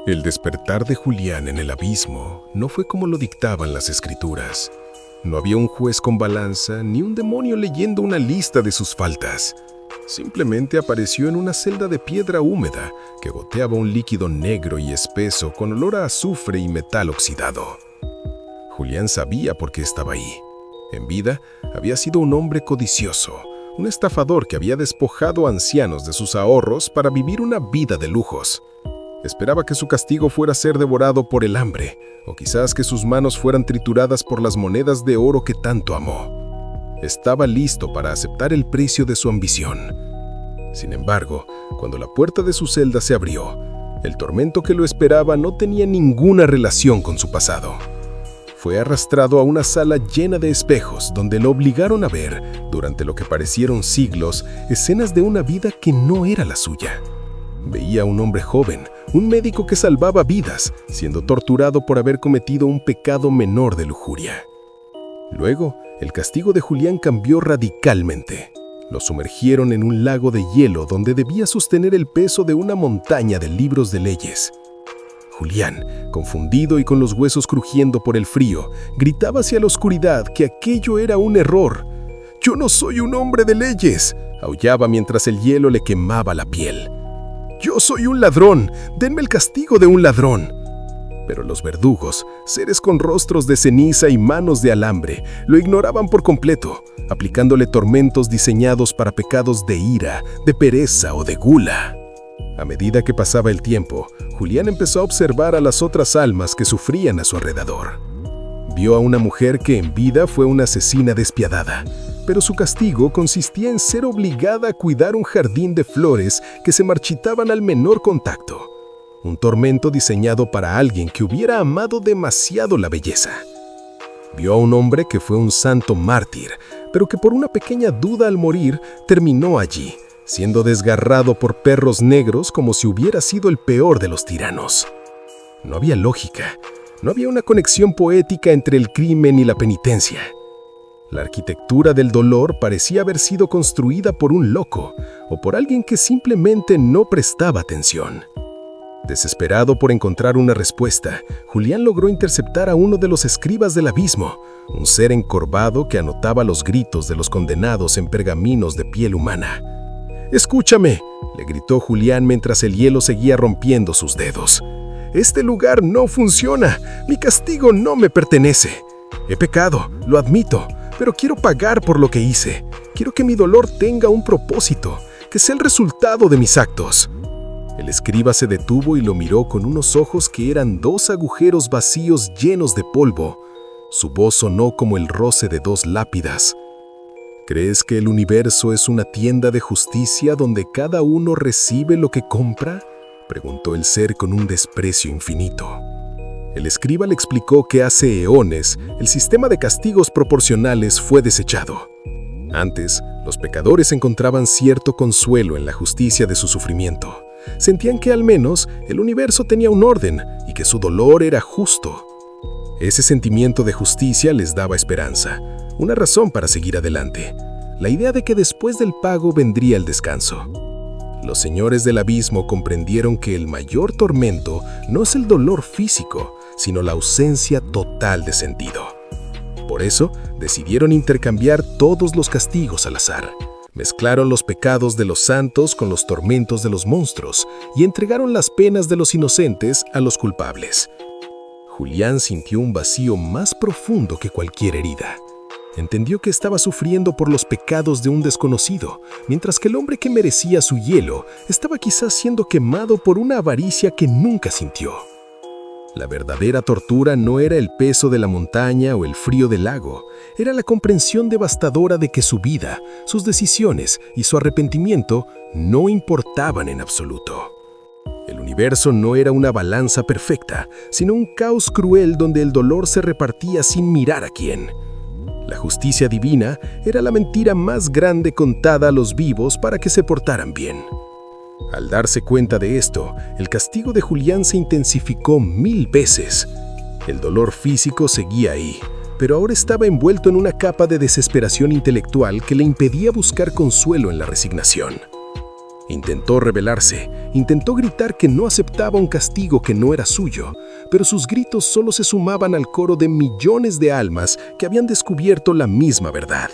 El despertar de Julián en el abismo no fue como lo dictaban las escrituras. No había un juez con balanza ni un demonio leyendo una lista de sus faltas. Simplemente apareció en una celda de piedra húmeda que goteaba un líquido negro y espeso con olor a azufre y metal oxidado. Julián sabía por qué estaba ahí. En vida, había sido un hombre codicioso, un estafador que había despojado a ancianos de sus ahorros para vivir una vida de lujos. Esperaba que su castigo fuera ser devorado por el hambre, o quizás que sus manos fueran trituradas por las monedas de oro que tanto amó. Estaba listo para aceptar el precio de su ambición. Sin embargo, cuando la puerta de su celda se abrió, el tormento que lo esperaba no tenía ninguna relación con su pasado. Fue arrastrado a una sala llena de espejos donde lo obligaron a ver, durante lo que parecieron siglos, escenas de una vida que no era la suya. Veía a un hombre joven, un médico que salvaba vidas, siendo torturado por haber cometido un pecado menor de lujuria. Luego, el castigo de Julián cambió radicalmente. Lo sumergieron en un lago de hielo donde debía sostener el peso de una montaña de libros de leyes. Julián, confundido y con los huesos crujiendo por el frío, gritaba hacia la oscuridad que aquello era un error. «¡Yo no soy un hombre de leyes!», aullaba mientras el hielo le quemaba la piel. «¡Yo soy un ladrón! ¡Denme el castigo de un ladrón!». Pero los verdugos, seres con rostros de ceniza y manos de alambre, lo ignoraban por completo, aplicándole tormentos diseñados para pecados de ira, de pereza o de gula. A medida que pasaba el tiempo, Julián empezó a observar a las otras almas que sufrían a su alrededor. Vio a una mujer que en vida fue una asesina despiadada, pero su castigo consistía en ser obligada a cuidar un jardín de flores que se marchitaban al menor contacto. Un tormento diseñado para alguien que hubiera amado demasiado la belleza. Vio a un hombre que fue un santo mártir, pero que por una pequeña duda al morir terminó allí, siendo desgarrado por perros negros como si hubiera sido el peor de los tiranos. No había lógica, no había una conexión poética entre el crimen y la penitencia. La arquitectura del dolor parecía haber sido construida por un loco o por alguien que simplemente no prestaba atención. Desesperado por encontrar una respuesta, Julián logró interceptar a uno de los escribas del abismo, un ser encorvado que anotaba los gritos de los condenados en pergaminos de piel humana. «¡Escúchame!», le gritó Julián mientras el hielo seguía rompiendo sus dedos. «Este lugar no funciona. Mi castigo no me pertenece. He pecado, lo admito, pero quiero pagar por lo que hice. Quiero que mi dolor tenga un propósito, que sea el resultado de mis actos». El escriba se detuvo y lo miró con unos ojos que eran dos agujeros vacíos llenos de polvo. Su voz sonó como el roce de dos lápidas. «¿Crees que el universo es una tienda de justicia donde cada uno recibe lo que compra?», preguntó el ser con un desprecio infinito. El escriba le explicó que hace eones el sistema de castigos proporcionales fue desechado. Antes, los pecadores encontraban cierto consuelo en la justicia de su sufrimiento. Sentían que al menos el universo tenía un orden y que su dolor era justo. Ese sentimiento de justicia les daba esperanza, una razón para seguir adelante, la idea de que después del pago vendría el descanso. Los señores del abismo comprendieron que el mayor tormento no es el dolor físico, sino la ausencia total de sentido. Por eso, decidieron intercambiar todos los castigos al azar. Mezclaron los pecados de los santos con los tormentos de los monstruos y entregaron las penas de los inocentes a los culpables. Julián sintió un vacío más profundo que cualquier herida. Entendió que estaba sufriendo por los pecados de un desconocido, mientras que el hombre que merecía su hielo estaba quizás siendo quemado por una avaricia que nunca sintió. La verdadera tortura no era el peso de la montaña o el frío del lago, era la comprensión devastadora de que su vida, sus decisiones y su arrepentimiento no importaban en absoluto. El universo no era una balanza perfecta, sino un caos cruel donde el dolor se repartía sin mirar a quién. La justicia divina era la mentira más grande contada a los vivos para que se portaran bien. Al darse cuenta de esto, el castigo de Julián se intensificó 1000 veces. El dolor físico seguía ahí, pero ahora estaba envuelto en una capa de desesperación intelectual que le impedía buscar consuelo en la resignación. Intentó rebelarse, intentó gritar que no aceptaba un castigo que no era suyo, pero sus gritos solo se sumaban al coro de millones de almas que habían descubierto la misma verdad.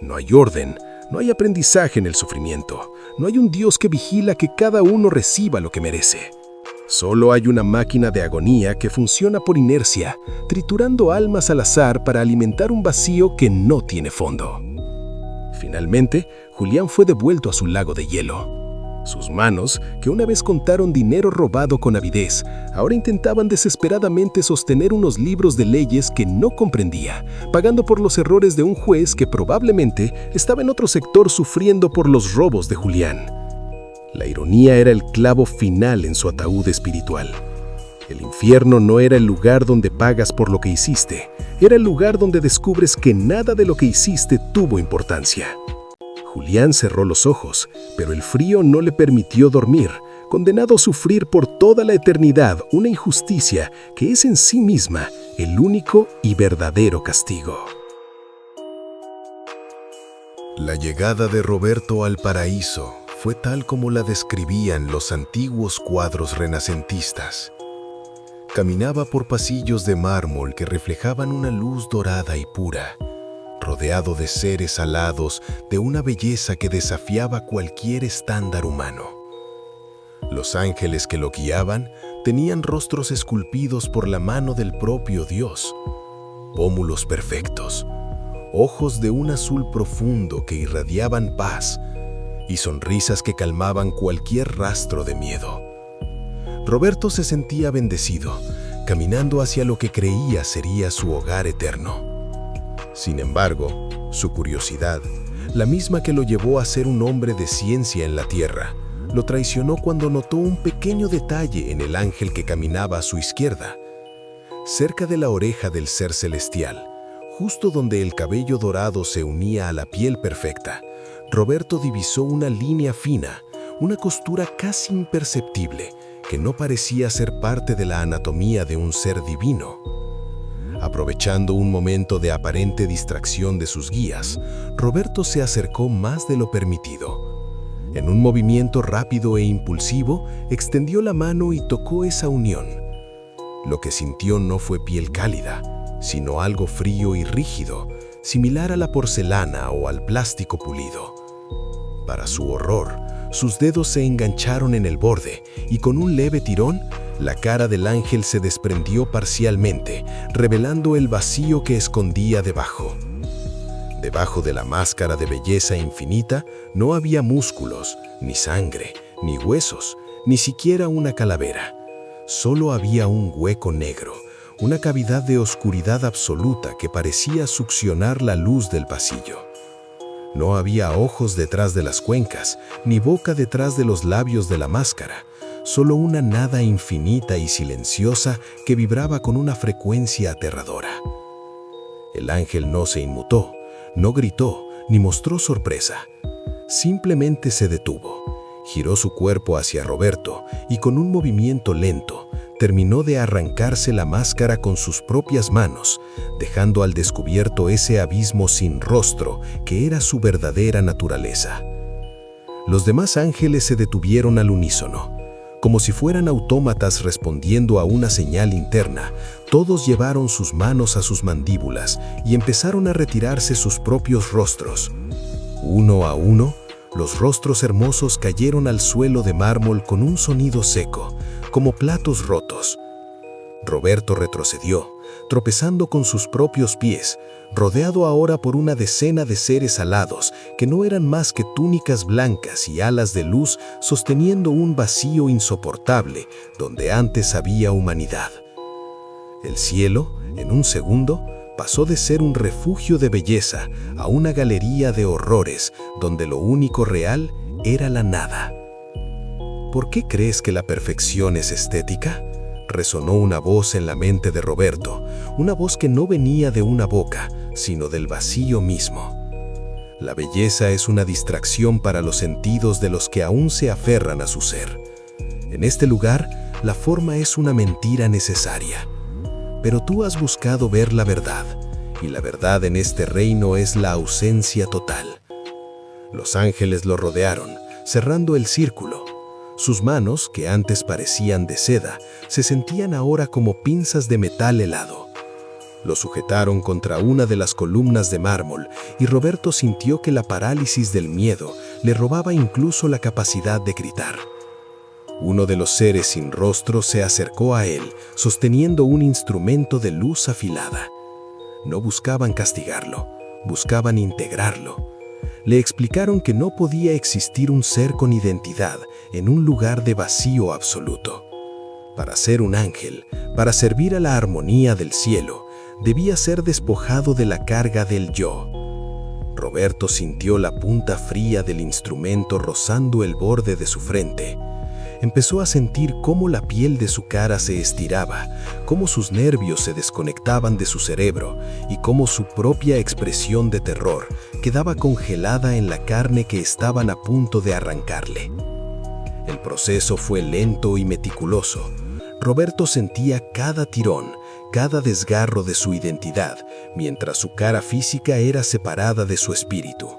No hay orden, no hay aprendizaje en el sufrimiento, no hay un Dios que vigila que cada uno reciba lo que merece. Solo hay una máquina de agonía que funciona por inercia, triturando almas al azar para alimentar un vacío que no tiene fondo. Finalmente, Julián fue devuelto a su lago de hielo. Sus manos, que una vez contaron dinero robado con avidez, ahora intentaban desesperadamente sostener unos libros de leyes que no comprendía, pagando por los errores de un juez que probablemente estaba en otro sector sufriendo por los robos de Julián. La ironía era el clavo final en su ataúd espiritual. El infierno no era el lugar donde pagas por lo que hiciste, era el lugar donde descubres que nada de lo que hiciste tuvo importancia. Julián cerró los ojos, pero el frío no le permitió dormir, condenado a sufrir por toda la eternidad una injusticia que es en sí misma el único y verdadero castigo. La llegada de Roberto al paraíso fue tal como la describían los antiguos cuadros renacentistas. Caminaba por pasillos de mármol que reflejaban una luz dorada y pura, rodeado de seres alados de una belleza que desafiaba cualquier estándar humano. Los ángeles que lo guiaban tenían rostros esculpidos por la mano del propio Dios, pómulos perfectos, ojos de un azul profundo que irradiaban paz y sonrisas que calmaban cualquier rastro de miedo. Roberto se sentía bendecido, caminando hacia lo que creía sería su hogar eterno. Sin embargo, su curiosidad, la misma que lo llevó a ser un hombre de ciencia en la tierra, lo traicionó cuando notó un pequeño detalle en el ángel que caminaba a su izquierda. Cerca de la oreja del ser celestial, justo donde el cabello dorado se unía a la piel perfecta, Roberto divisó una línea fina, una costura casi imperceptible, que no parecía ser parte de la anatomía de un ser divino. Aprovechando un momento de aparente distracción de sus guías, Roberto se acercó más de lo permitido. En un movimiento rápido e impulsivo, extendió la mano y tocó esa unión. Lo que sintió no fue piel cálida, sino algo frío y rígido, similar a la porcelana o al plástico pulido. Para su horror, sus dedos se engancharon en el borde y con un leve tirón, la cara del ángel se desprendió parcialmente, revelando el vacío que escondía debajo. Debajo de la máscara de belleza infinita no había músculos, ni sangre, ni huesos, ni siquiera una calavera. Solo había un hueco negro, una cavidad de oscuridad absoluta que parecía succionar la luz del pasillo. No había ojos detrás de las cuencas, ni boca detrás de los labios de la máscara, solo una nada infinita y silenciosa que vibraba con una frecuencia aterradora. El ángel no se inmutó, no gritó, ni mostró sorpresa. Simplemente se detuvo, giró su cuerpo hacia Roberto y con un movimiento lento, terminó de arrancarse la máscara con sus propias manos, dejando al descubierto ese abismo sin rostro que era su verdadera naturaleza. Los demás ángeles se detuvieron al unísono. Como si fueran autómatas respondiendo a una señal interna, todos llevaron sus manos a sus mandíbulas y empezaron a retirarse sus propios rostros. Uno a uno, los rostros hermosos cayeron al suelo de mármol con un sonido seco, como platos rotos. Roberto retrocedió, tropezando con sus propios pies, rodeado ahora por una decena de seres alados que no eran más que túnicas blancas y alas de luz sosteniendo un vacío insoportable donde antes había humanidad. El cielo, en un segundo, pasó de ser un refugio de belleza a una galería de horrores donde lo único real era la nada. ¿Por qué crees que la perfección es estética? Resonó una voz en la mente de Roberto, una voz que no venía de una boca, sino del vacío mismo. La belleza es una distracción para los sentidos de los que aún se aferran a su ser. En este lugar, la forma es una mentira necesaria. Pero tú has buscado ver la verdad, y la verdad en este reino es la ausencia total. Los ángeles lo rodearon, cerrando el círculo. Sus manos, que antes parecían de seda, se sentían ahora como pinzas de metal helado. Lo sujetaron contra una de las columnas de mármol y Roberto sintió que la parálisis del miedo le robaba incluso la capacidad de gritar. Uno de los seres sin rostro se acercó a él, sosteniendo un instrumento de luz afilada. No buscaban castigarlo, buscaban integrarlo. Le explicaron que no podía existir un ser con identidad en un lugar de vacío absoluto. Para ser un ángel, para servir a la armonía del cielo, debía ser despojado de la carga del yo. Roberto sintió la punta fría del instrumento rozando el borde de su frente. Empezó a sentir cómo la piel de su cara se estiraba, cómo sus nervios se desconectaban de su cerebro y cómo su propia expresión de terror quedaba congelada en la carne que estaban a punto de arrancarle. El proceso fue lento y meticuloso. Roberto sentía cada tirón, cada desgarro de su identidad, mientras su cara física era separada de su espíritu.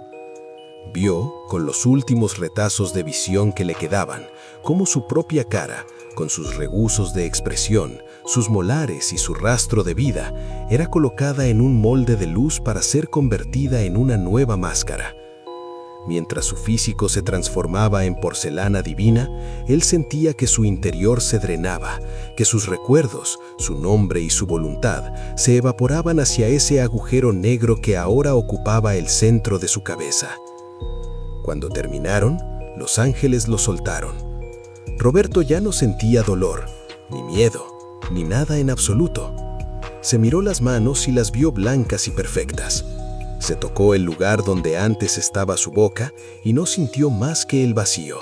Vio, con los últimos retazos de visión que le quedaban, cómo su propia cara, con sus reguzos de expresión, sus molares y su rastro de vida, era colocada en un molde de luz para ser convertida en una nueva máscara. Mientras su físico se transformaba en porcelana divina, él sentía que su interior se drenaba, que sus recuerdos, su nombre y su voluntad se evaporaban hacia ese agujero negro que ahora ocupaba el centro de su cabeza. Cuando terminaron, los ángeles lo soltaron. Roberto ya no sentía dolor, ni miedo, ni nada en absoluto. Se miró las manos y las vio blancas y perfectas. Se tocó el lugar donde antes estaba su boca y no sintió más que el vacío.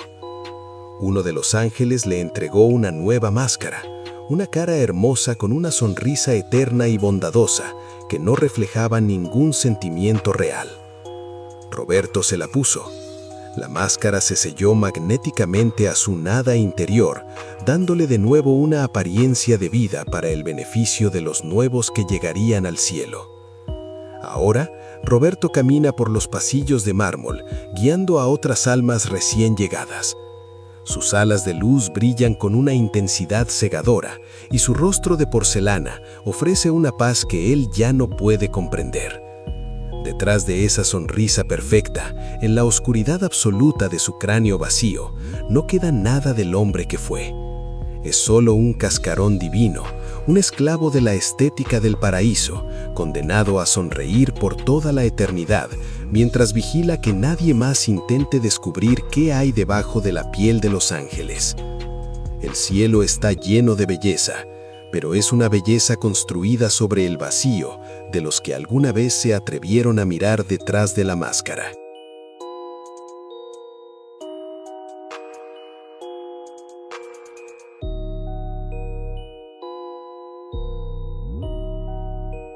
Uno de los ángeles le entregó una nueva máscara, una cara hermosa con una sonrisa eterna y bondadosa que no reflejaba ningún sentimiento real. Roberto se la puso. La máscara se selló magnéticamente a su nada interior, dándole de nuevo una apariencia de vida para el beneficio de los nuevos que llegarían al cielo. Ahora, Roberto camina por los pasillos de mármol, guiando a otras almas recién llegadas. Sus alas de luz brillan con una intensidad cegadora y su rostro de porcelana ofrece una paz que él ya no puede comprender. Detrás de esa sonrisa perfecta, en la oscuridad absoluta de su cráneo vacío, no queda nada del hombre que fue. Es solo un cascarón divino, un esclavo de la estética del paraíso, condenado a sonreír por toda la eternidad, mientras vigila que nadie más intente descubrir qué hay debajo de la piel de los ángeles. El cielo está lleno de belleza, pero es una belleza construida sobre el vacío de los que alguna vez se atrevieron a mirar detrás de la máscara.